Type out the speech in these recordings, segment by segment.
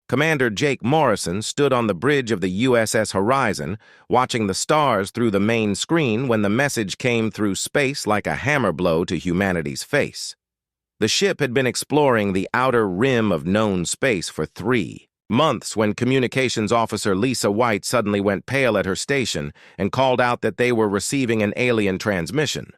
Commander Jake Morrison stood on the bridge of the USS Horizon, watching the stars through the main screen when the message came through space like a hammer blow to humanity's face. The ship had been exploring the outer rim of known space for 3 months when Communications Officer Lisa White suddenly went pale at her station and called out that they were receiving an alien transmission.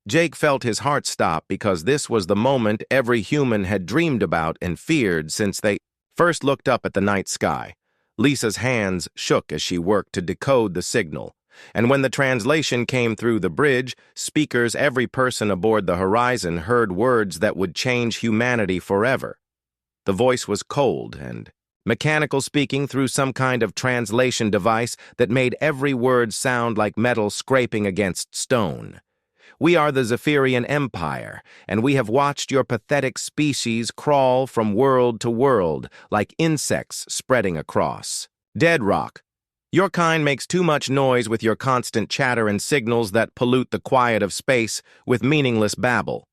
Jake felt his heart stop because this was the moment every human had dreamed about and feared since they first looked up at the night sky. Lisa's hands shook as she worked to decode the signal, and when the translation came through the bridge, speakers, every person aboard the Horizon heard words that would change humanity forever. The voice was cold and mechanical, speaking through some kind of translation device that made every word sound like metal scraping against stone. "We are the Zephyrian Empire, and we have watched your pathetic species crawl from world to world like insects spreading across. Dead rock. Your kind makes too much noise with your constant chatter and signals that pollute the quiet of space with meaningless babble.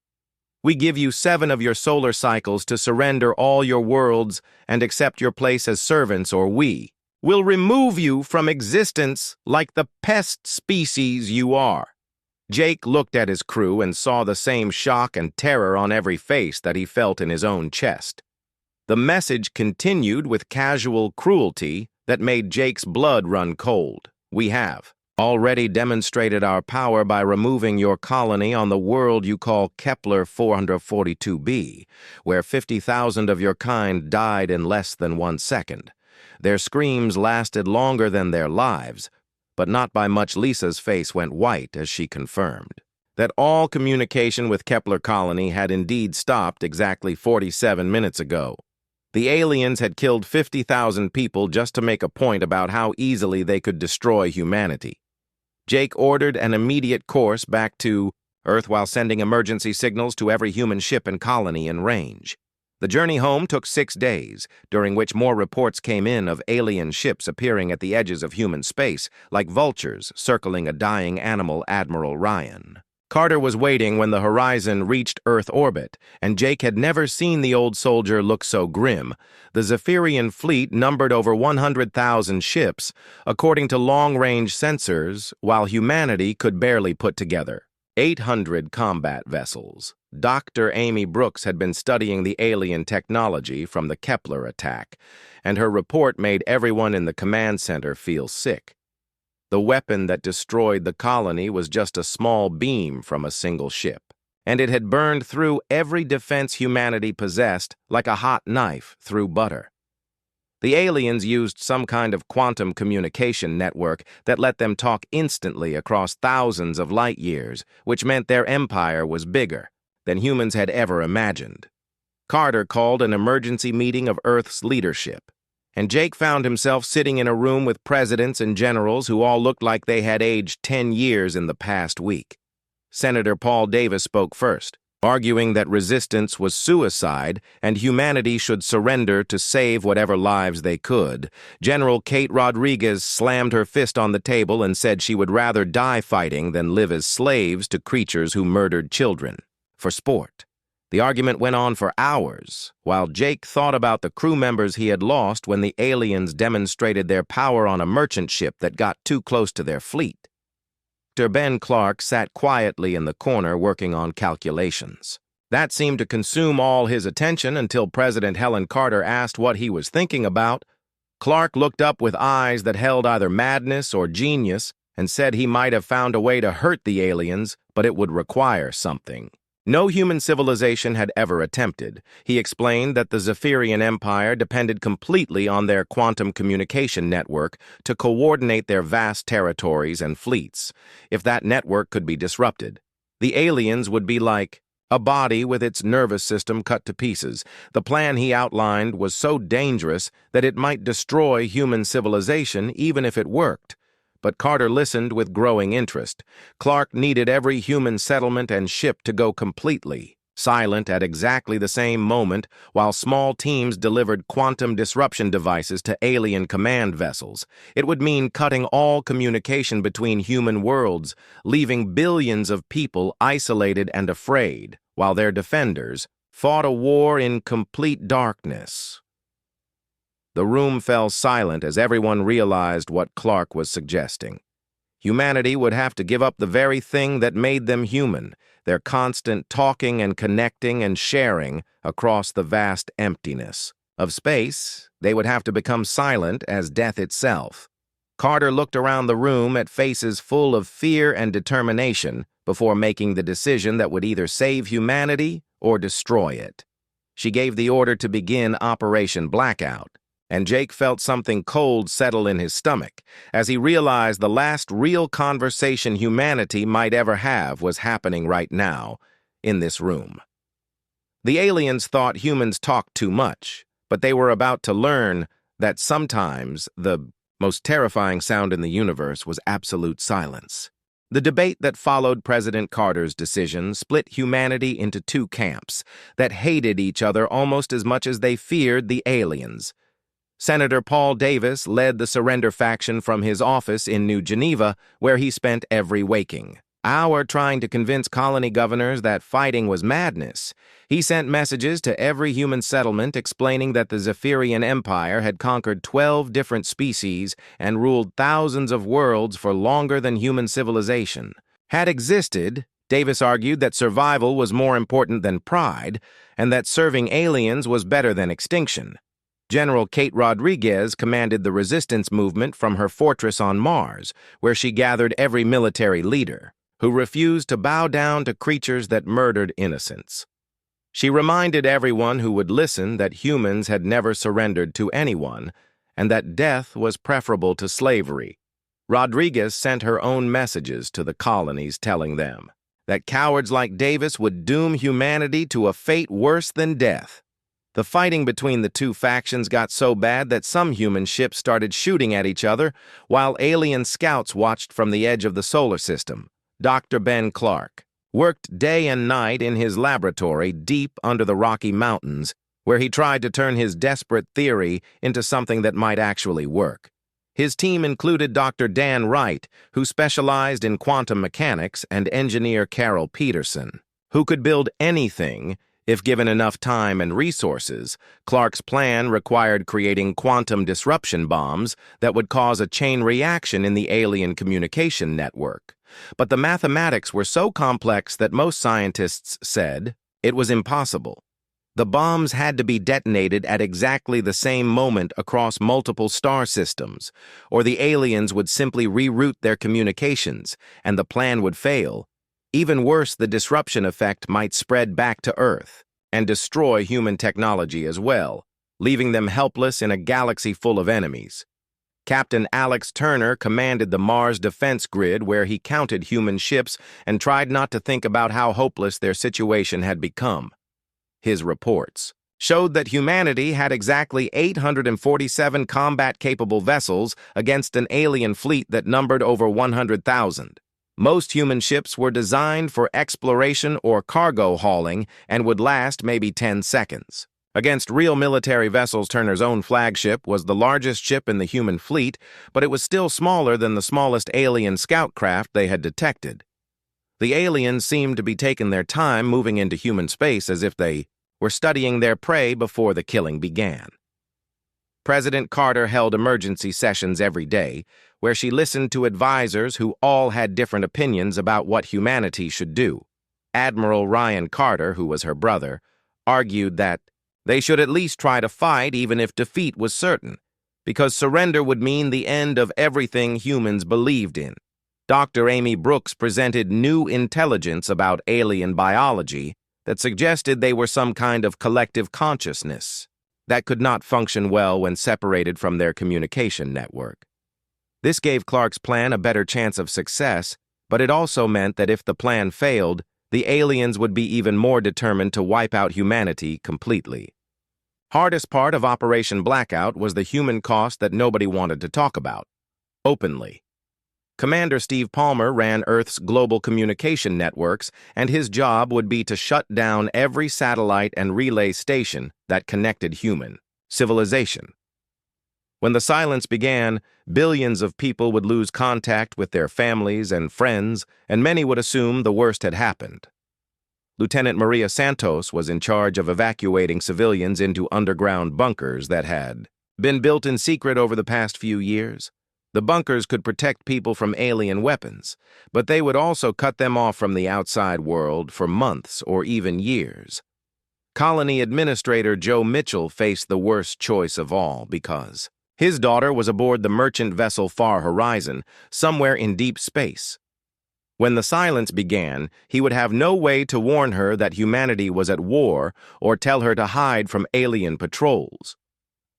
We give you 7 of your solar cycles to surrender all your worlds and accept your place as servants, or we will remove you from existence like the pest species you are." Jake looked at his crew and saw the same shock and terror on every face that he felt in his own chest. The message continued with casual cruelty that made Jake's blood run cold. "We have already demonstrated our power by removing your colony on the world you call Kepler 442b, where 50,000 of your kind died in less than 1 second. Their screams lasted longer than their lives, but not by much." Lisa's face went white as she confirmed that all communication with Kepler colony had indeed stopped exactly 47 minutes ago. The aliens had killed 50,000 people just to make a point about how easily they could destroy humanity. Jake ordered an immediate course back to Earth while sending emergency signals to every human ship and colony in range. The journey home took 6 days, during which more reports came in of alien ships appearing at the edges of human space, like vultures circling a dying animal. Admiral Ryan Carter was waiting when the Horizon reached Earth orbit, and Jake had never seen the old soldier look so grim. The Zephyrian fleet numbered over 100,000 ships, according to long-range sensors, while humanity could barely put together 800 combat vessels. Dr. Amy Brooks had been studying the alien technology from the Kepler attack, and her report made everyone in the command center feel sick. The weapon that destroyed the colony was just a small beam from a single ship, and it had burned through every defense humanity possessed like a hot knife through butter. The aliens used some kind of quantum communication network that let them talk instantly across thousands of light years, which meant their empire was bigger than humans had ever imagined. Carter called an emergency meeting of Earth's leadership, and Jake found himself sitting in a room with presidents and generals who all looked like they had aged 10 years in the past week. Senator Paul Davis spoke first, arguing that resistance was suicide and humanity should surrender to save whatever lives they could. General Kate Rodriguez slammed her fist on the table and said she would rather die fighting than live as slaves to creatures who murdered children for sport. The argument went on for hours, while Jake thought about the crew members he had lost when the aliens demonstrated their power on a merchant ship that got too close to their fleet. Dr. Ben Clark sat quietly in the corner working on calculations. That seemed to consume all his attention until President Helen Carter asked what he was thinking about. Clark looked up with eyes that held either madness or genius and said he might have found a way to hurt the aliens, but it would require something no human civilization had ever attempted. He explained that the Zephyrian Empire depended completely on their quantum communication network to coordinate their vast territories and fleets. If that network could be disrupted, the aliens would be like a body with its nervous system cut to pieces. The plan he outlined was so dangerous that it might destroy human civilization even if it worked. But Carter listened with growing interest. Clark needed every human settlement and ship to go completely silent at exactly the same moment, while small teams delivered quantum disruption devices to alien command vessels. It would mean cutting all communication between human worlds, leaving billions of people isolated and afraid, while their defenders fought a war in complete darkness. The room fell silent as everyone realized what Clark was suggesting. Humanity would have to give up the very thing that made them human, their constant talking and connecting and sharing across the vast emptiness of space. They would have to become silent as death itself. Carter looked around the room at faces full of fear and determination before making the decision that would either save humanity or destroy it. She gave the order to begin Operation Blackout, and Jake felt something cold settle in his stomach as he realized the last real conversation humanity might ever have was happening right now, in this room. The aliens thought humans talked too much, but they were about to learn that sometimes the most terrifying sound in the universe was absolute silence. The debate that followed President Carter's decision split humanity into two camps that hated each other almost as much as they feared the aliens. Senator Paul Davis led the surrender faction from his office in New Geneva, where he spent every waking hour trying to convince colony governors that fighting was madness. He sent messages to every human settlement explaining that the Zephyrian Empire had conquered 12 different species and ruled thousands of worlds for longer than human civilization had existed. Davis argued that survival was more important than pride, and that serving aliens was better than extinction. General Kate Rodriguez commanded the resistance movement from her fortress on Mars, where she gathered every military leader who refused to bow down to creatures that murdered innocents. She reminded everyone who would listen that humans had never surrendered to anyone and that death was preferable to slavery. Rodriguez sent her own messages to the colonies telling them that cowards like Davis would doom humanity to a fate worse than death. The fighting between the two factions got so bad that some human ships started shooting at each other while alien scouts watched from the edge of the solar system. Dr. Ben Clark worked day and night in his laboratory deep under the Rocky Mountains, where he tried to turn his desperate theory into something that might actually work. His team included Dr. Dan Wright, who specialized in quantum mechanics, and engineer Carol Peterson, who could build anything if given enough time and resources. Clark's plan required creating quantum disruption bombs that would cause a chain reaction in the alien communication network. But the mathematics were so complex that most scientists said it was impossible. The bombs had to be detonated at exactly the same moment across multiple star systems, or the aliens would simply reroute their communications, and the plan would fail. Even worse, the disruption effect might spread back to Earth and destroy human technology as well, leaving them helpless in a galaxy full of enemies. Captain Alex Turner commanded the Mars defense grid, where he counted human ships and tried not to think about how hopeless their situation had become. His reports showed that humanity had exactly 847 combat-capable vessels against an alien fleet that numbered over 100,000. Most human ships were designed for exploration or cargo hauling and would last maybe 10 seconds. Against real military vessels, Turner's own flagship was the largest ship in the human fleet, but it was still smaller than the smallest alien scout craft they had detected. The aliens seemed to be taking their time moving into human space as if they were studying their prey before the killing began. President Carter held emergency sessions every day, where she listened to advisors who all had different opinions about what humanity should do. Admiral Ryan Carter, who was her brother, argued that they should at least try to fight even if defeat was certain, because surrender would mean the end of everything humans believed in. Dr. Amy Brooks presented new intelligence about alien biology that suggested they were some kind of collective consciousness that could not function well when separated from their communication network. This gave Clark's plan a better chance of success, but it also meant that if the plan failed, the aliens would be even more determined to wipe out humanity completely. Hardest part of Operation Blackout was the human cost that nobody wanted to talk about openly. Commander Steve Palmer ran Earth's global communication networks, and his job would be to shut down every satellite and relay station that connected human civilization. When the silence began, billions of people would lose contact with their families and friends, and many would assume the worst had happened. Lieutenant Maria Santos was in charge of evacuating civilians into underground bunkers that had been built in secret over the past few years. The bunkers could protect people from alien weapons, but they would also cut them off from the outside world for months or even years. Colony Administrator Joe Mitchell faced the worst choice of all because his daughter was aboard the merchant vessel Far Horizon, somewhere in deep space. When the silence began, he would have no way to warn her that humanity was at war or tell her to hide from alien patrols.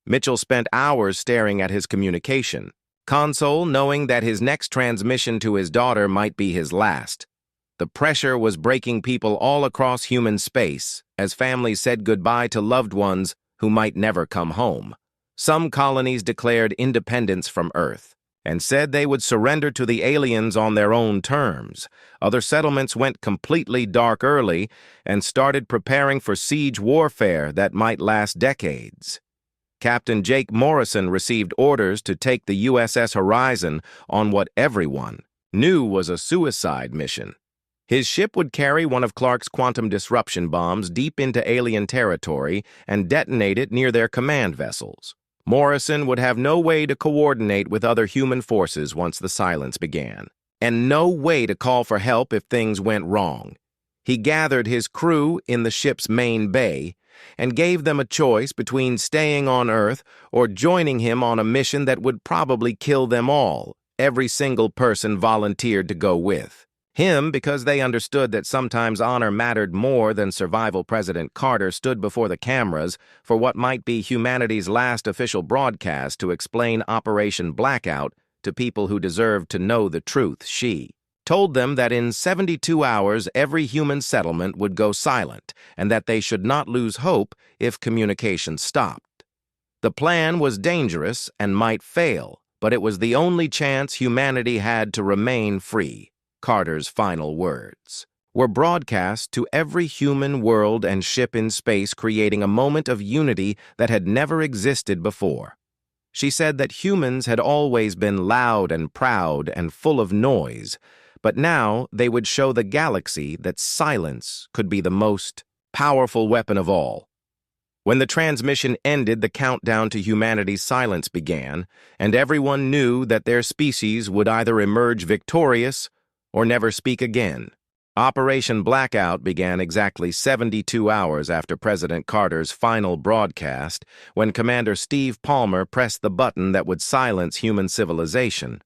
Mitchell spent hours staring at his communication console, knowing that his next transmission to his daughter might be his last. The pressure was breaking people all across human space as families said goodbye to loved ones who might never come home. Some colonies declared independence from Earth and said they would surrender to the aliens on their own terms. Other settlements went completely dark early and started preparing for siege warfare that might last decades. Captain Jake Morrison received orders to take the USS Horizon on what everyone knew was a suicide mission. His ship would carry one of Clark's quantum disruption bombs deep into alien territory and detonate it near their command vessels. Morrison would have no way to coordinate with other human forces once the silence began, and no way to call for help if things went wrong. He gathered his crew in the ship's main bay and gave them a choice between staying on Earth or joining him on a mission that would probably kill them all. Every single person volunteered to go with him because they understood that sometimes honor mattered more than survival. President Carter stood before the cameras for what might be humanity's last official broadcast to explain Operation Blackout to people who deserved to know the truth. She told them that in 72 hours every human settlement would go silent and that they should not lose hope if communication stopped. The plan was dangerous and might fail, but it was the only chance humanity had to remain free. Carter's final words were broadcast to every human world and ship in space, creating a moment of unity that had never existed before. She said that humans had always been loud and proud and full of noise, but now they would show the galaxy that silence could be the most powerful weapon of all. When the transmission ended, the countdown to humanity's silence began, and everyone knew that their species would either emerge victorious or never speak again. Operation Blackout began exactly 72 hours after President Carter's final broadcast, when Commander Steve Palmer pressed the button that would silence human civilization.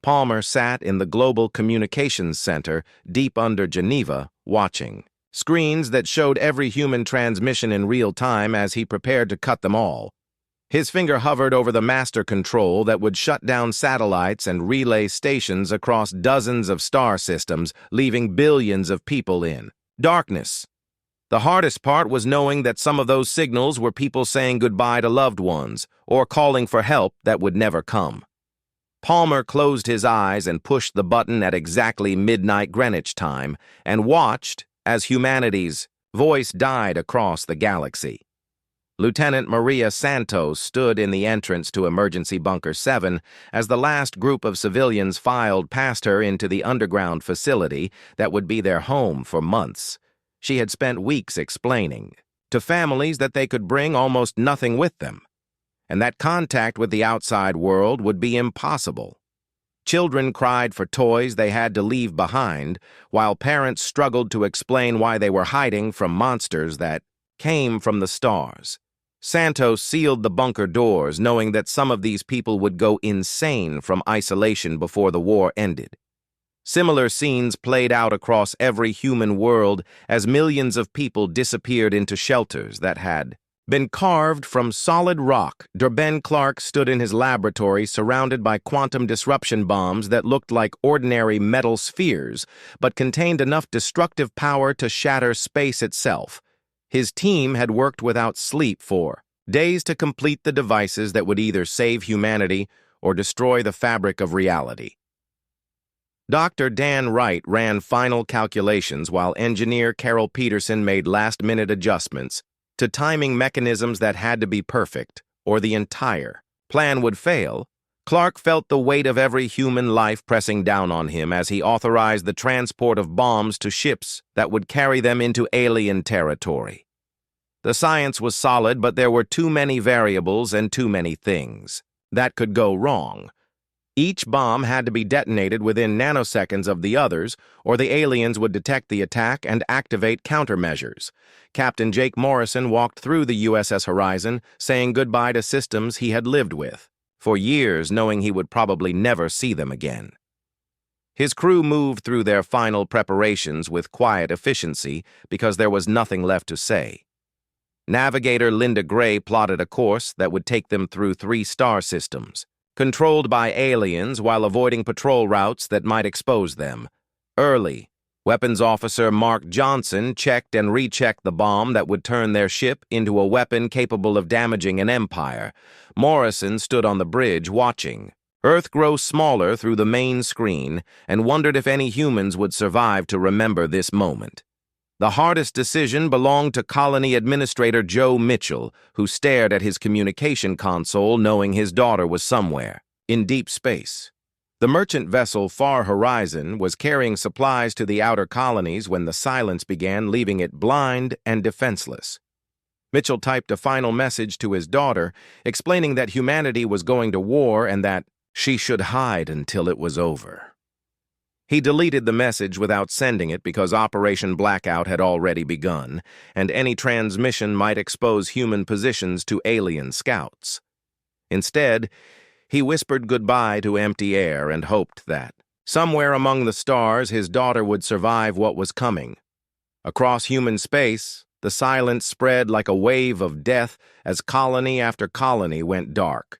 Palmer sat in the Global Communications Center deep under Geneva, watching screens that showed every human transmission in real time as he prepared to cut them all. His finger hovered over the master control that would shut down satellites and relay stations across dozens of star systems, leaving billions of people in darkness. The hardest part was knowing that some of those signals were people saying goodbye to loved ones or calling for help that would never come. Palmer closed his eyes and pushed the button at exactly midnight Greenwich time and watched as humanity's voice died across the galaxy. Lieutenant Maria Santos stood in the entrance to Emergency Bunker 7 as the last group of civilians filed past her into the underground facility that would be their home for months. She had spent weeks explaining to families that they could bring almost nothing with them, and that contact with the outside world would be impossible. Children cried for toys they had to leave behind, while parents struggled to explain why they were hiding from monsters that came from the stars. Santos sealed the bunker doors, knowing that some of these people would go insane from isolation before the war ended. Similar scenes played out across every human world as millions of people disappeared into shelters that had been carved from solid rock. Ben Clark stood in his laboratory surrounded by quantum disruption bombs that looked like ordinary metal spheres, but contained enough destructive power to shatter space itself. His team had worked without sleep for days to complete the devices that would either save humanity or destroy the fabric of reality. Dr. Dan Wright ran final calculations while engineer Carol Peterson made last-minute adjustments to timing mechanisms that had to be perfect, or the entire plan would fail. Clark felt the weight of every human life pressing down on him as he authorized the transport of bombs to ships that would carry them into alien territory. The science was solid, but there were too many variables and too many things that could go wrong. Each bomb had to be detonated within nanoseconds of the others, or the aliens would detect the attack and activate countermeasures. Captain Jake Morrison walked through the USS Horizon, saying goodbye to systems he had lived with for years, knowing he would probably never see them again. His crew moved through their final preparations with quiet efficiency because there was nothing left to say. Navigator Linda Gray plotted a course that would take them through 3 star systems, controlled by aliens while avoiding patrol routes that might expose them. Early, Weapons Officer Mark Johnson checked and rechecked the bomb that would turn their ship into a weapon capable of damaging an empire. Morrison stood on the bridge watching Earth grow smaller through the main screen and wondered if any humans would survive to remember this moment. The hardest decision belonged to Colony Administrator Joe Mitchell, who stared at his communication console knowing his daughter was somewhere, in deep space. The merchant vessel Far Horizon was carrying supplies to the outer colonies when the silence began, leaving it blind and defenseless. Mitchell typed a final message to his daughter, explaining that humanity was going to war and that she should hide until it was over. He deleted the message without sending it because Operation Blackout had already begun, and any transmission might expose human positions to alien scouts. Instead, he whispered goodbye to empty air and hoped that, somewhere among the stars, his daughter would survive what was coming. Across human space, the silence spread like a wave of death as colony after colony went dark.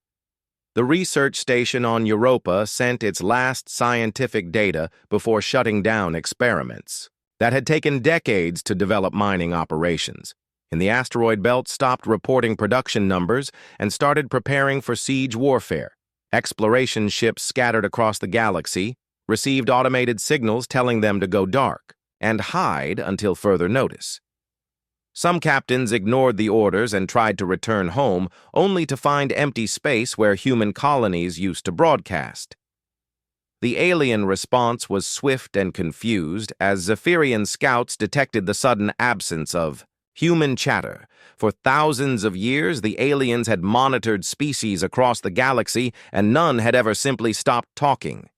The research station on Europa sent its last scientific data before shutting down experiments that had taken decades to develop mining operations. In the asteroid belt, stopped reporting production numbers and started preparing for siege warfare. Exploration ships scattered across the galaxy received automated signals telling them to go dark and hide until further notice. Some captains ignored the orders and tried to return home, only to find empty space where human colonies used to broadcast. The alien response was swift and confused as Zephyrian scouts detected the sudden absence of human chatter. For thousands of years, the aliens had monitored species across the galaxy, and none had ever simply stopped talking.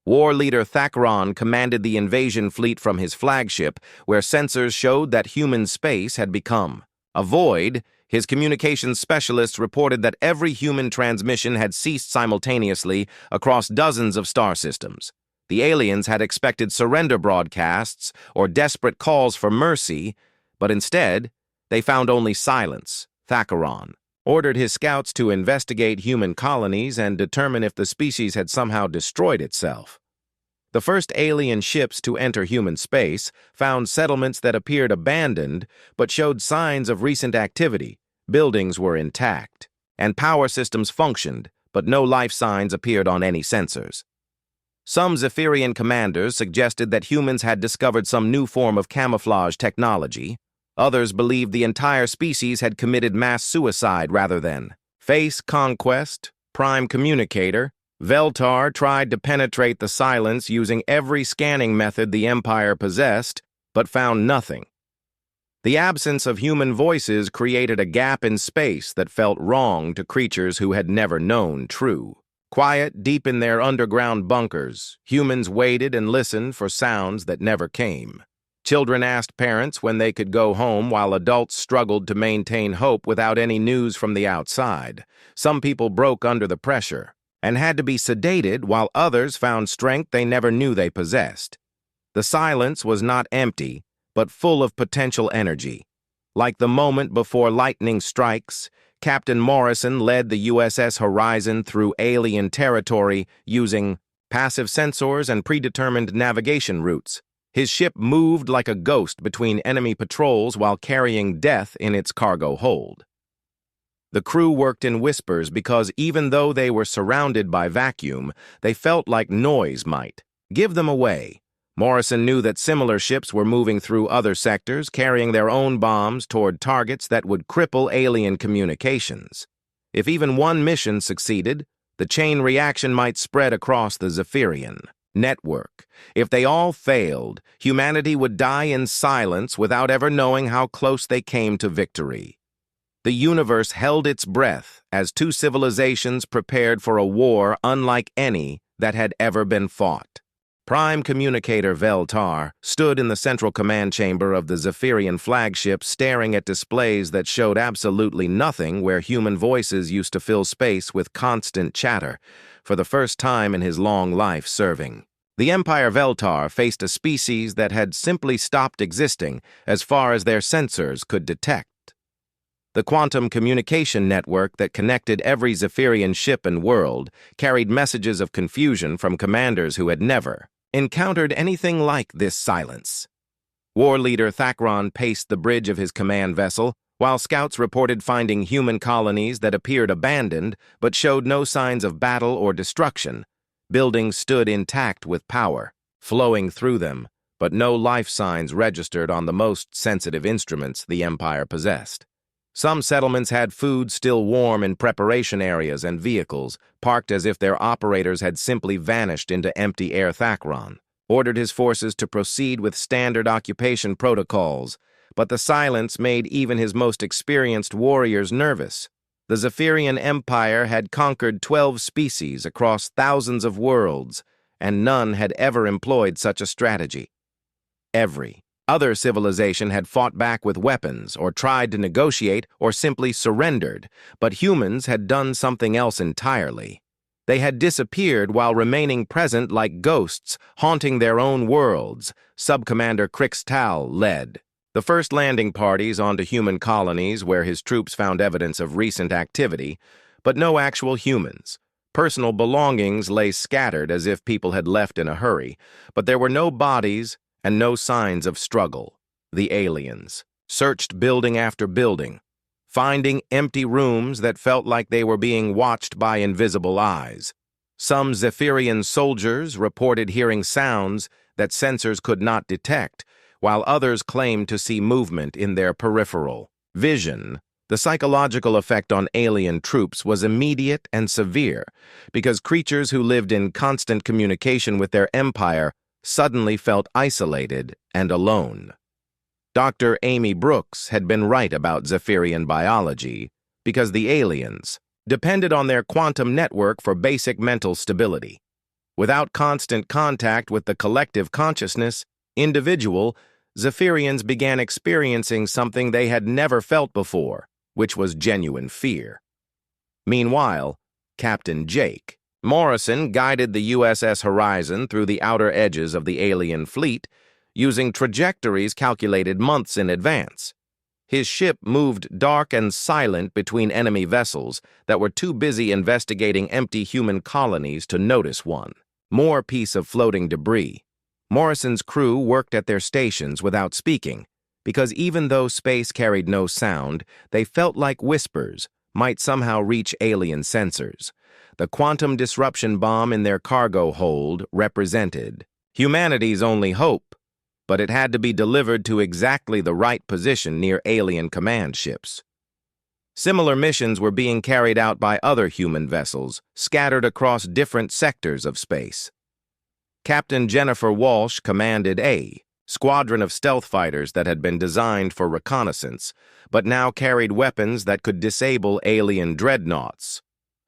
War leader Thakron commanded the invasion fleet from his flagship, where sensors showed that human space had become a void. His communications specialists reported that every human transmission had ceased simultaneously across dozens of star systems. The aliens had expected surrender broadcasts or desperate calls for mercy, but instead, they found only silence. Thakron ordered his scouts to investigate human colonies and determine if the species had somehow destroyed itself. The first alien ships to enter human space found settlements that appeared abandoned but showed signs of recent activity. Buildings were intact, and power systems functioned, but no life signs appeared on any sensors. Some Zephyrian commanders suggested that humans had discovered some new form of camouflage technology. Others believed the entire species had committed mass suicide rather than face conquest. Prime communicator Veltar tried to penetrate the silence using every scanning method the Empire possessed, but found nothing. The absence of human voices created a gap in space that felt wrong to creatures who had never known true. Quiet deep in their underground bunkers, humans waited and listened for sounds that never came. Children asked parents when they could go home while adults struggled to maintain hope without any news from the outside. Some people broke under the pressure and had to be sedated while others found strength they never knew they possessed. The silence was not empty, but full of potential energy. Like the moment before lightning strikes, Captain Morrison led the USS Horizon through alien territory using passive sensors and predetermined navigation routes. His ship moved like a ghost between enemy patrols while carrying death in its cargo hold. The crew worked in whispers because even though they were surrounded by vacuum, they felt like noise might give them away. Morrison knew that similar ships were moving through other sectors, carrying their own bombs toward targets that would cripple alien communications. If even one mission succeeded, the chain reaction might spread across the Zephyrian. network. If they all failed, humanity would die in silence without ever knowing how close they came to victory. The universe held its breath as two civilizations prepared for a war unlike any that had ever been fought. Prime Communicator Veltar stood in the central command chamber of the Zephyrian flagship, staring at displays that showed absolutely nothing where human voices used to fill space with constant chatter, for the first time in his long life serving. The Empire Veltar faced a species that had simply stopped existing as far as their sensors could detect. The quantum communication network that connected every Zephyrian ship and world carried messages of confusion from commanders who had never encountered anything like this silence. War leader Thakron paced the bridge of his command vessel, while scouts reported finding human colonies that appeared abandoned but showed no signs of battle or destruction. Buildings stood intact with power flowing through them, but no life signs registered on the most sensitive instruments the Empire possessed. Some settlements had food still warm in preparation areas and vehicles, parked as if their operators had simply vanished into empty air. Thakron ordered his forces to proceed with standard occupation protocols, but the silence made even his most experienced warriors nervous. The Zephyrian Empire had conquered 12 species across thousands of worlds, and none had ever employed such a strategy. Every other civilization had fought back with weapons, or tried to negotiate, or simply surrendered, but humans had done something else entirely. They had disappeared while remaining present like ghosts, haunting their own worlds. Subcommander Crixtal led the first landing parties onto human colonies where his troops found evidence of recent activity, but no actual humans. Personal belongings lay scattered as if people had left in a hurry, but there were no bodies and no signs of struggle. The aliens searched building after building, finding empty rooms that felt like they were being watched by invisible eyes. Some Zephyrian soldiers reported hearing sounds that sensors could not detect, while others claimed to see movement in their peripheral vision. The psychological effect on alien troops was immediate and severe, because creatures who lived in constant communication with their empire suddenly felt isolated and alone. Dr. Amy Brooks had been right about Zephyrian biology, because the aliens depended on their quantum network for basic mental stability. Without constant contact with the collective consciousness, individual Zephyrians began experiencing something they had never felt before, which was genuine fear. Meanwhile, Captain Jake Morrison guided the USS Horizon through the outer edges of the alien fleet, using trajectories calculated months in advance. His ship moved dark and silent between enemy vessels that were too busy investigating empty human colonies to notice one more piece of floating debris. Morrison's crew worked at their stations without speaking, because even though space carried no sound, they felt like whispers might somehow reach alien sensors. The quantum disruption bomb in their cargo hold represented humanity's only hope, but it had to be delivered to exactly the right position near alien command ships. Similar missions were being carried out by other human vessels, scattered across different sectors of space. Captain Jennifer Walsh commanded a squadron of stealth fighters that had been designed for reconnaissance, but now carried weapons that could disable alien dreadnoughts.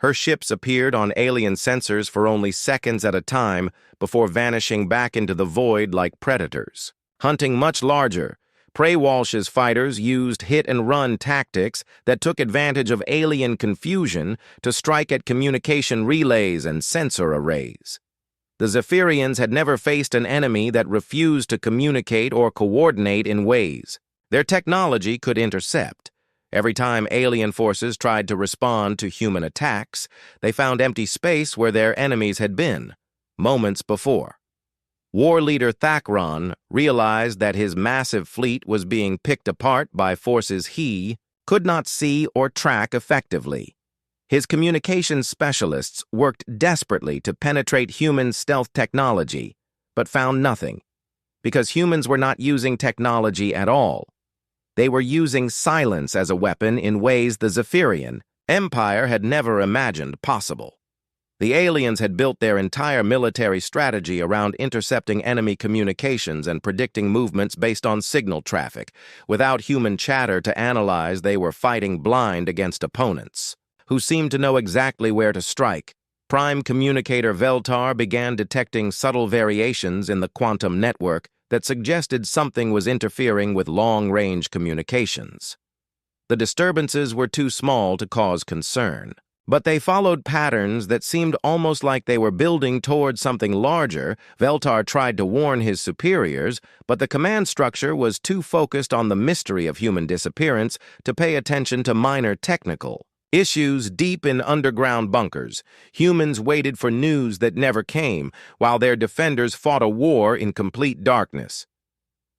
Her ships appeared on alien sensors for only seconds at a time before vanishing back into the void like predators. Hunting much larger, Prey Walsh's fighters used hit-and-run tactics that took advantage of alien confusion to strike at communication relays and sensor arrays. The Zephyrians had never faced an enemy that refused to communicate or coordinate in ways their technology could intercept. Every time alien forces tried to respond to human attacks, they found empty space where their enemies had been, moments before. War leader Thakron realized that his massive fleet was being picked apart by forces he could not see or track effectively. His communications specialists worked desperately to penetrate human stealth technology, but found nothing, because humans were not using technology at all. They were using silence as a weapon in ways the Zephyrian Empire had never imagined possible. The aliens had built their entire military strategy around intercepting enemy communications and predicting movements based on signal traffic. Without human chatter to analyze, they were fighting blind against opponents, who seemed to know exactly where to strike. Prime communicator Veltar began detecting subtle variations in the quantum network that suggested something was interfering with long-range communications. The disturbances were too small to cause concern, but they followed patterns that seemed almost like they were building towards something larger. Veltar tried to warn his superiors, but the command structure was too focused on the mystery of human disappearance to pay attention to minor technical issues. Deep in underground bunkers, humans waited for news that never came, while their defenders fought a war in complete darkness.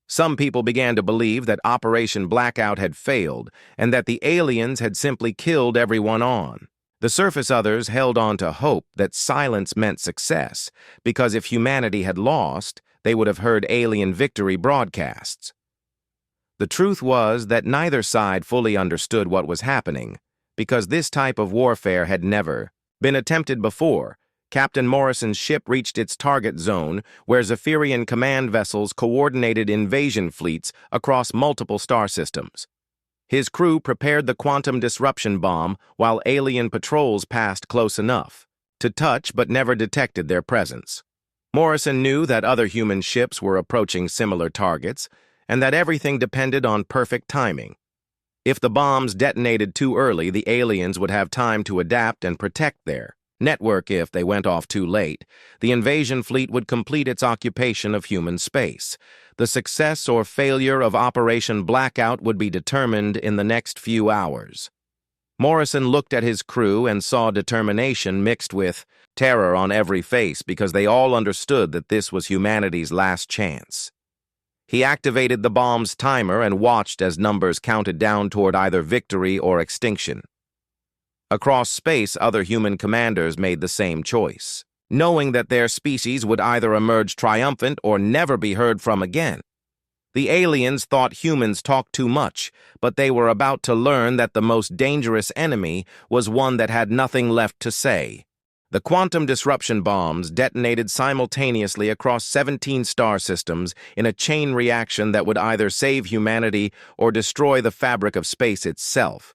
Some people began to believe that Operation Blackout had failed, and that the aliens had simply killed everyone on. The surface others held on to hope that silence meant success, because if humanity had lost, they would have heard alien victory broadcasts. The truth was that neither side fully understood what was happening, because this type of warfare had never been attempted before. Captain Morrison's ship reached its target zone, where Zephyrian command vessels coordinated invasion fleets across multiple star systems. His crew prepared the quantum disruption bomb while alien patrols passed close enough to touch but never detected their presence. Morrison knew that other human ships were approaching similar targets, and that everything depended on perfect timing. If the bombs detonated too early, the aliens would have time to adapt and protect their network. If they went off too late, the invasion fleet would complete its occupation of human space. The success or failure of Operation Blackout would be determined in the next few hours. Morrison looked at his crew and saw determination mixed with terror on every face, because they all understood that this was humanity's last chance. He activated the bomb's timer and watched as numbers counted down toward either victory or extinction. Across space, other human commanders made the same choice, knowing that their species would either emerge triumphant or never be heard from again. The aliens thought humans talked too much, but they were about to learn that the most dangerous enemy was one that had nothing left to say. The quantum disruption bombs detonated simultaneously across 17 star systems in a chain reaction that would either save humanity or destroy the fabric of space itself.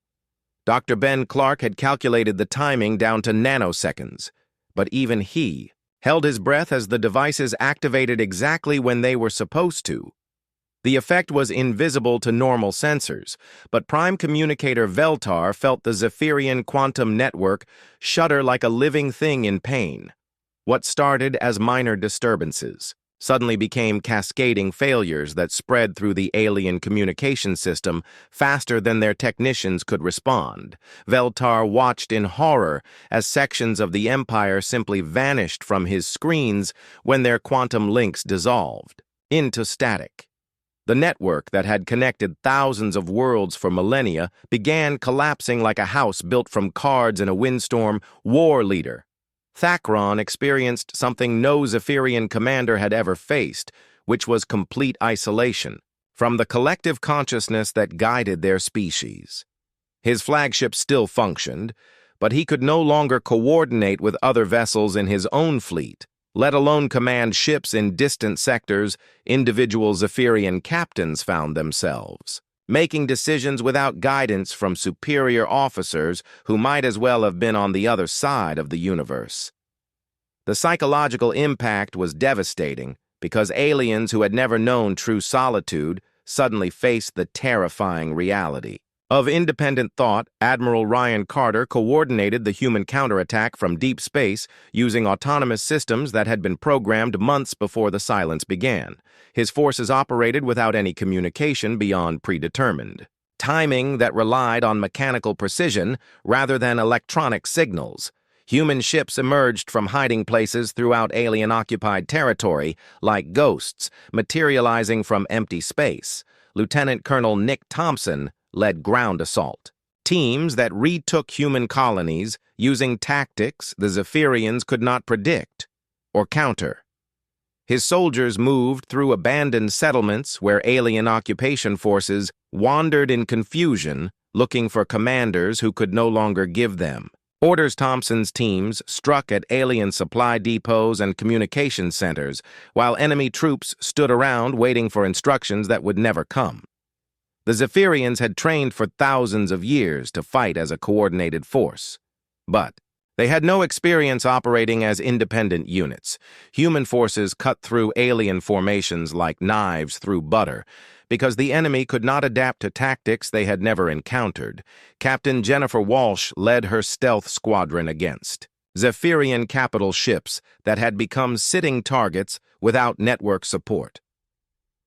Dr. Ben Clark had calculated the timing down to nanoseconds, but even he held his breath as the devices activated exactly when they were supposed to. The effect was invisible to normal sensors, but Prime Communicator Veltar felt the Zephyrian quantum network shudder like a living thing in pain. What started as minor disturbances suddenly became cascading failures that spread through the alien communication system faster than their technicians could respond. Veltar watched in horror as sections of the Empire simply vanished from his screens when their quantum links dissolved into static. The network that had connected thousands of worlds for millennia began collapsing like a house built from cards in a windstorm. War leader Thakron experienced something no Zephyrian commander had ever faced, which was complete isolation from the collective consciousness that guided their species. His flagship still functioned, but he could no longer coordinate with other vessels in his own fleet, let alone command ships in distant sectors. Individual Zephyrian captains found themselves making decisions without guidance from superior officers who might as well have been on the other side of the universe. The psychological impact was devastating, because aliens who had never known true solitude suddenly faced the terrifying reality of independent thought. Admiral Ryan Carter coordinated the human counterattack from deep space using autonomous systems that had been programmed months before the silence began. His forces operated without any communication beyond predetermined timing that relied on mechanical precision rather than electronic signals. Human ships emerged from hiding places throughout alien-occupied territory like ghosts, materializing from empty space. Lieutenant Colonel Nick Thompson led ground assault teams that retook human colonies using tactics the Zephyrians could not predict or counter. His soldiers moved through abandoned settlements where alien occupation forces wandered in confusion, looking for commanders who could no longer give them Orders Thompson's teams struck at alien supply depots and communication centers, while enemy troops stood around waiting for instructions that would never come. The Zephyrians had trained for thousands of years to fight as a coordinated force. But they had no experience operating as independent units. Human forces cut through alien formations like knives through butter. Because the enemy could not adapt to tactics they had never encountered, Captain Jennifer Walsh led her stealth squadron against Zephyrian capital ships that had become sitting targets without network support.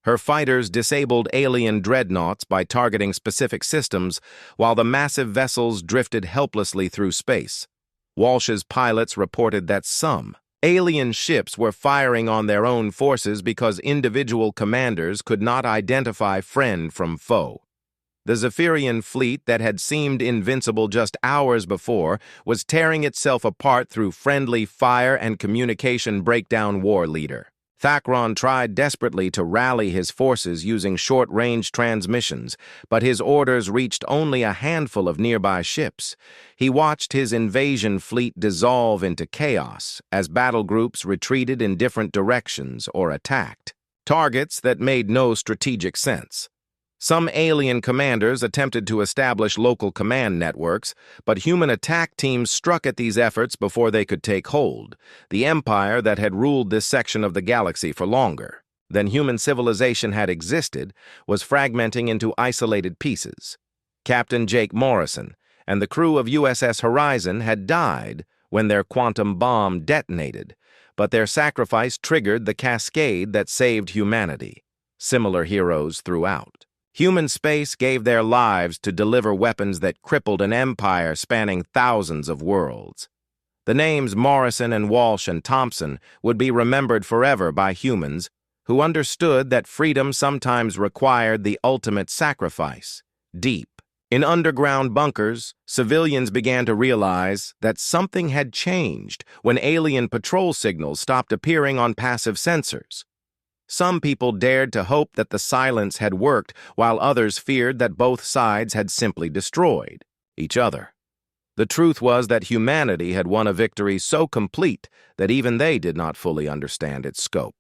Her fighters disabled alien dreadnoughts by targeting specific systems, while the massive vessels drifted helplessly through space. Walsh's pilots reported that some alien ships were firing on their own forces because individual commanders could not identify friend from foe. The Zephyrian fleet that had seemed invincible just hours before was tearing itself apart through friendly fire and communication breakdown war leader. Thakron tried desperately to rally his forces using short-range transmissions, but his orders reached only a handful of nearby ships. He watched his invasion fleet dissolve into chaos as battle groups retreated in different directions or attacked targets that made no strategic sense. Some alien commanders attempted to establish local command networks, but human attack teams struck at these efforts before they could take hold. The empire that had ruled this section of the galaxy for longer than human civilization had existed was fragmenting into isolated pieces. Captain Jake Morrison and the crew of USS Horizon had died when their quantum bomb detonated, but their sacrifice triggered the cascade that saved humanity. Similar heroes throughout. Human space gave their lives to deliver weapons that crippled an empire spanning thousands of worlds. The names Morrison and Walsh and Thompson would be remembered forever by humans who understood that freedom sometimes required the ultimate sacrifice. Deep in underground bunkers, civilians began to realize that something had changed when alien patrol signals stopped appearing on passive sensors. Some people dared to hope that the silence had worked, while others feared that both sides had simply destroyed each other. The truth was that humanity had won a victory so complete that even they did not fully understand its scope.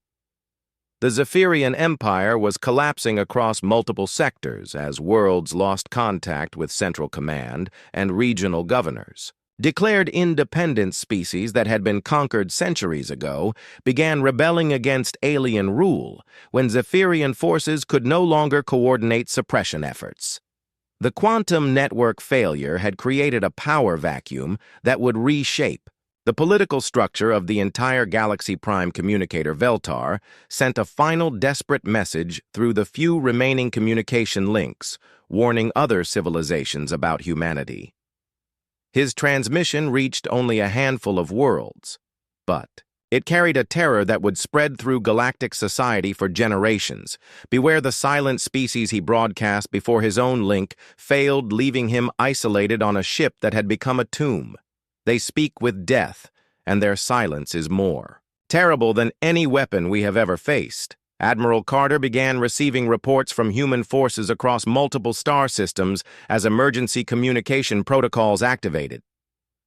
The Zephyrian Empire was collapsing across multiple sectors as worlds lost contact with Central Command and regional governors. Declared independent species that had been conquered centuries ago began rebelling against alien rule when Zephyrian forces could no longer coordinate suppression efforts. The quantum network failure had created a power vacuum that would reshape the political structure of the entire Galaxy Prime communicator Veltar, sent a final desperate message through the few remaining communication links, warning other civilizations about humanity. His transmission reached only a handful of worlds, but it carried a terror that would spread through galactic society for generations. Beware the silent species he broadcast before his own link failed, leaving him isolated on a ship that had become a tomb. They speak with death, and their silence is more terrible than any weapon we have ever faced. Admiral Carter began receiving reports from human forces across multiple star systems as emergency communication protocols activated.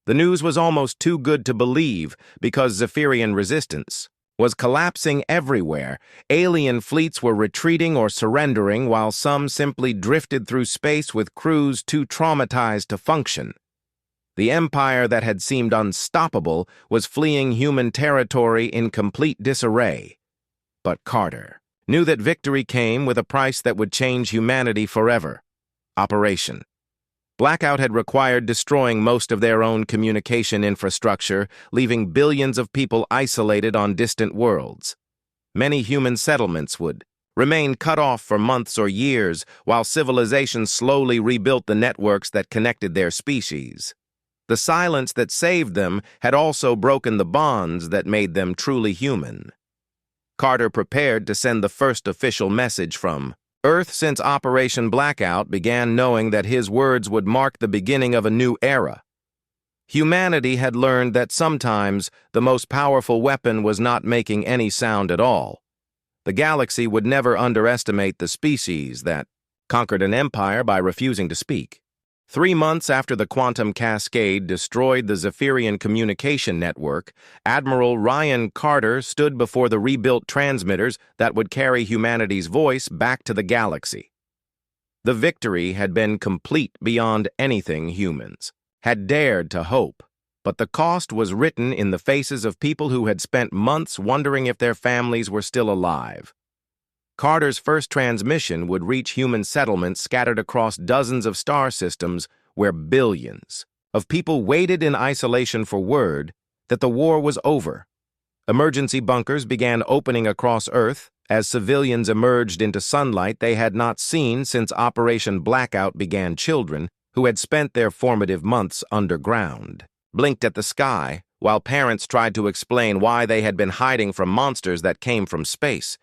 The news was almost too good to believe because Zephyrian resistance was collapsing everywhere. Alien fleets were retreating or surrendering, while some simply drifted through space with crews too traumatized to function. The empire that had seemed unstoppable was fleeing human territory in complete disarray. But Carter knew that victory came with a price that would change humanity forever. Operation Blackout had required destroying most of their own communication infrastructure, leaving billions of people isolated on distant worlds. Many human settlements would remain cut off for months or years, while civilizations slowly rebuilt the networks that connected their species. The silence that saved them had also broken the bonds that made them truly human. Carter prepared to send the first official message from Earth since Operation Blackout began, knowing that his words would mark the beginning of a new era. Humanity had learned that sometimes the most powerful weapon was not making any sound at all. The galaxy would never underestimate the species that conquered an empire by refusing to speak. 3 months after the quantum cascade destroyed the Zephyrian communication network, Admiral Ryan Carter stood before the rebuilt transmitters that would carry humanity's voice back to the galaxy. The victory had been complete beyond anything humans had dared to hope, but the cost was written in the faces of people who had spent months wondering if their families were still alive. Carter's first transmission would reach human settlements scattered across dozens of star systems where billions of people waited in isolation for word that the war was over. Emergency bunkers began opening across Earth as civilians emerged into sunlight they had not seen since Operation Blackout began. Children who had spent their formative months underground blinked at the sky while parents tried to explain why they had been hiding from monsters that came from space.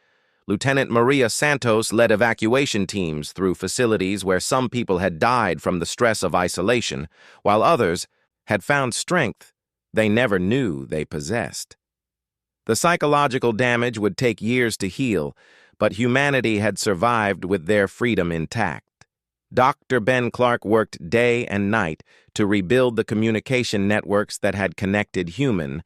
Lieutenant Maria Santos led evacuation teams through facilities where some people had died from the stress of isolation, while others had found strength they never knew they possessed. The psychological damage would take years to heal, but humanity had survived with their freedom intact. Dr. Ben Clark worked day and night to rebuild the communication networks that had connected human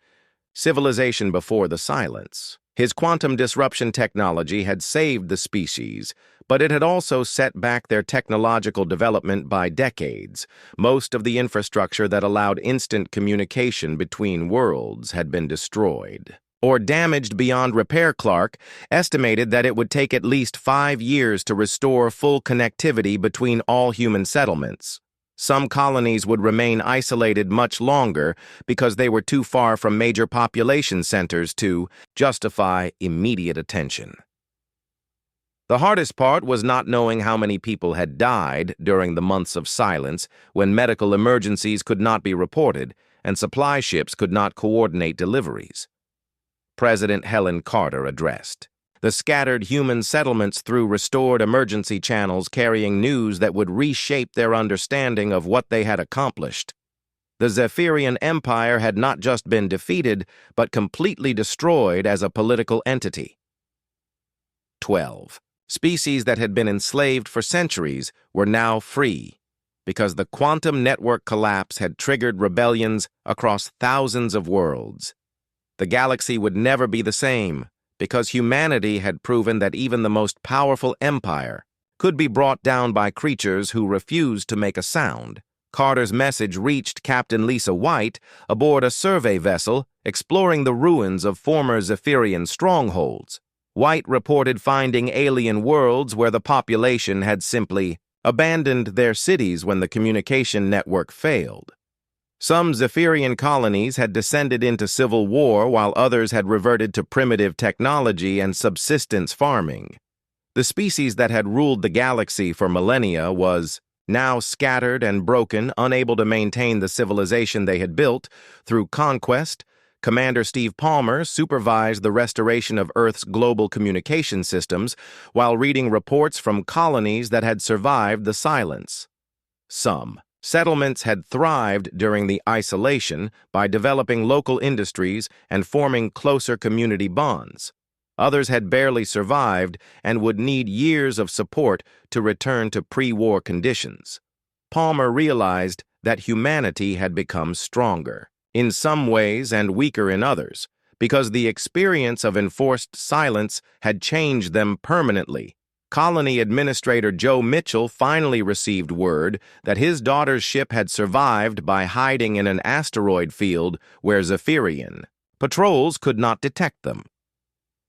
civilization before the silence. His quantum disruption technology had saved the species, but it had also set back their technological development by decades. Most of the infrastructure that allowed instant communication between worlds had been destroyed or damaged beyond repair. Clark estimated that it would take at least 5 years to restore full connectivity between all human settlements. Some colonies would remain isolated much longer because they were too far from major population centers to justify immediate attention. The hardest part was not knowing how many people had died during the months of silence when medical emergencies could not be reported and supply ships could not coordinate deliveries. President Helen Carter addressed the scattered human settlements through restored emergency channels carrying news that would reshape their understanding of what they had accomplished. The Zephyrian Empire had not just been defeated, but completely destroyed as a political entity. 12. Species that had been enslaved for centuries were now free, because the quantum network collapse had triggered rebellions across thousands of worlds. The galaxy would never be the same, because humanity had proven that even the most powerful empire could be brought down by creatures who refused to make a sound. Carter's message reached Captain Lisa White aboard a survey vessel exploring the ruins of former Zephyrian strongholds. White reported finding alien worlds where the population had simply abandoned their cities when the communication network failed. Some Zephyrian colonies had descended into civil war while others had reverted to primitive technology and subsistence farming. The species that had ruled the galaxy for millennia was now scattered and broken, unable to maintain the civilization they had built. Through conquest, Commander Steve Palmer supervised the restoration of Earth's global communication systems while reading reports from colonies that had survived the silence. Some settlements had thrived during the isolation by developing local industries and forming closer community bonds. Others had barely survived and would need years of support to return to pre-war conditions. Palmer realized that humanity had become stronger in some ways and weaker in others, because the experience of enforced silence had changed them permanently. Colony Administrator Joe Mitchell finally received word that his daughter's ship had survived by hiding in an asteroid field where Zephyrian patrols could not detect them.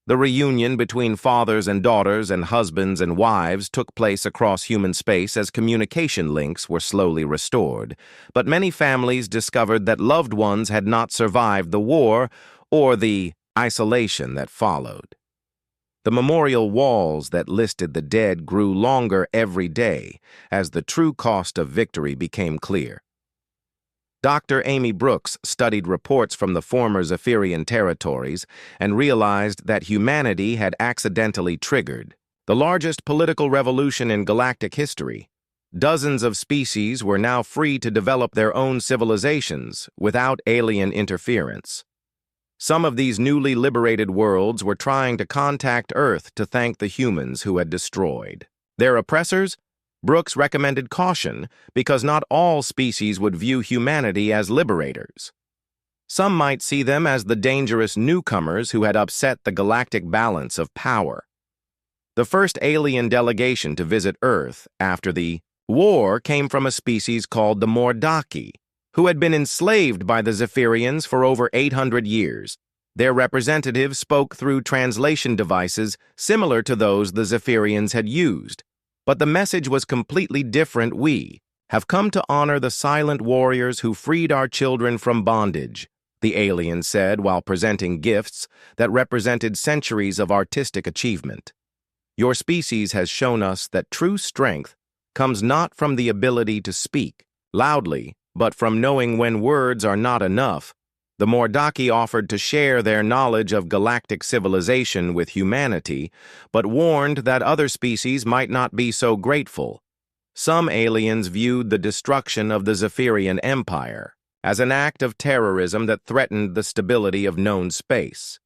The reunion between fathers and daughters and husbands and wives took place across human space as communication links were slowly restored, but many families discovered that loved ones had not survived the war or the isolation that followed. The memorial walls that listed the dead grew longer every day as the true cost of victory became clear. Dr. Amy Brooks studied reports from the former Zephyrian territories and realized that humanity had accidentally triggered the largest political revolution in galactic history. Dozens of species were now free to develop their own civilizations without alien interference. Some of these newly liberated worlds were trying to contact Earth to thank the humans who had destroyed their oppressors. Brooks recommended caution because not all species would view humanity as liberators. Some might see them as the dangerous newcomers who had upset the galactic balance of power. The first alien delegation to visit Earth after the war came from a species called the Mordaki, who had been enslaved by the Zephyrians for over 800 years. Their representatives spoke through translation devices similar to those the Zephyrians had used. But the message was completely different. We have come to honor the silent warriors who freed our children from bondage, the alien said while presenting gifts that represented centuries of artistic achievement. Your species has shown us that true strength comes not from the ability to speak loudly, but from knowing when words are not enough. The Mordaki offered to share their knowledge of galactic civilization with humanity, but warned that other species might not be so grateful. Some aliens viewed the destruction of the Zephyrian Empire as an act of terrorism that threatened the stability of known space.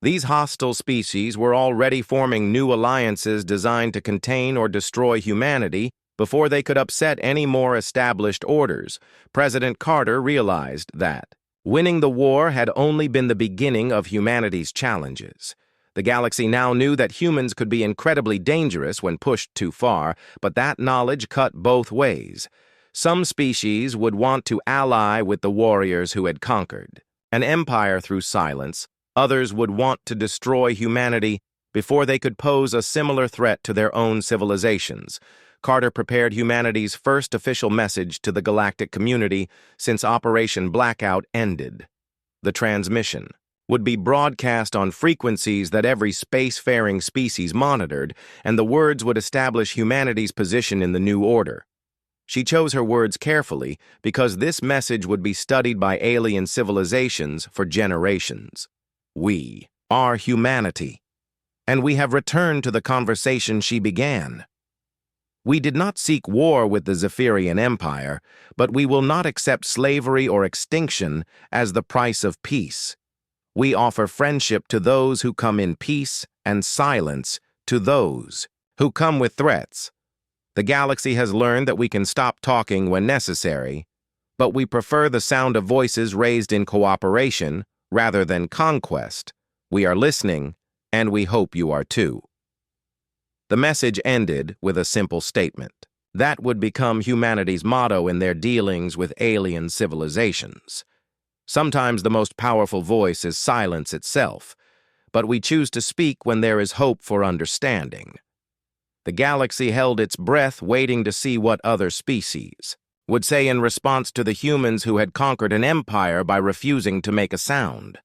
These hostile species were already forming new alliances designed to contain or destroy humanity before they could upset any more established orders. President Carter realized that winning the war had only been the beginning of humanity's challenges. The galaxy now knew that humans could be incredibly dangerous when pushed too far, but that knowledge cut both ways. Some species would want to ally with the warriors who had conquered an empire through silence. Others would want to destroy humanity before they could pose a similar threat to their own civilizations. Carter prepared humanity's first official message to the galactic community since Operation Blackout ended. The transmission would be broadcast on frequencies that every spacefaring species monitored, and the words would establish humanity's position in the new order. She chose her words carefully because this message would be studied by alien civilizations for generations. We are humanity, and we have returned to the conversation she began. We did not seek war with the Zephyrian Empire, but we will not accept slavery or extinction as the price of peace. We offer friendship to those who come in peace and silence to those who come with threats. The galaxy has learned that we can stop talking when necessary, but we prefer the sound of voices raised in cooperation rather than conquest. We are listening, and we hope you are too. The message ended with a simple statement. That would become humanity's motto in their dealings with alien civilizations. Sometimes the most powerful voice is silence itself, but we choose to speak when there is hope for understanding. The galaxy held its breath, waiting to see what other species would say in response to the humans who had conquered an empire by refusing to make a sound.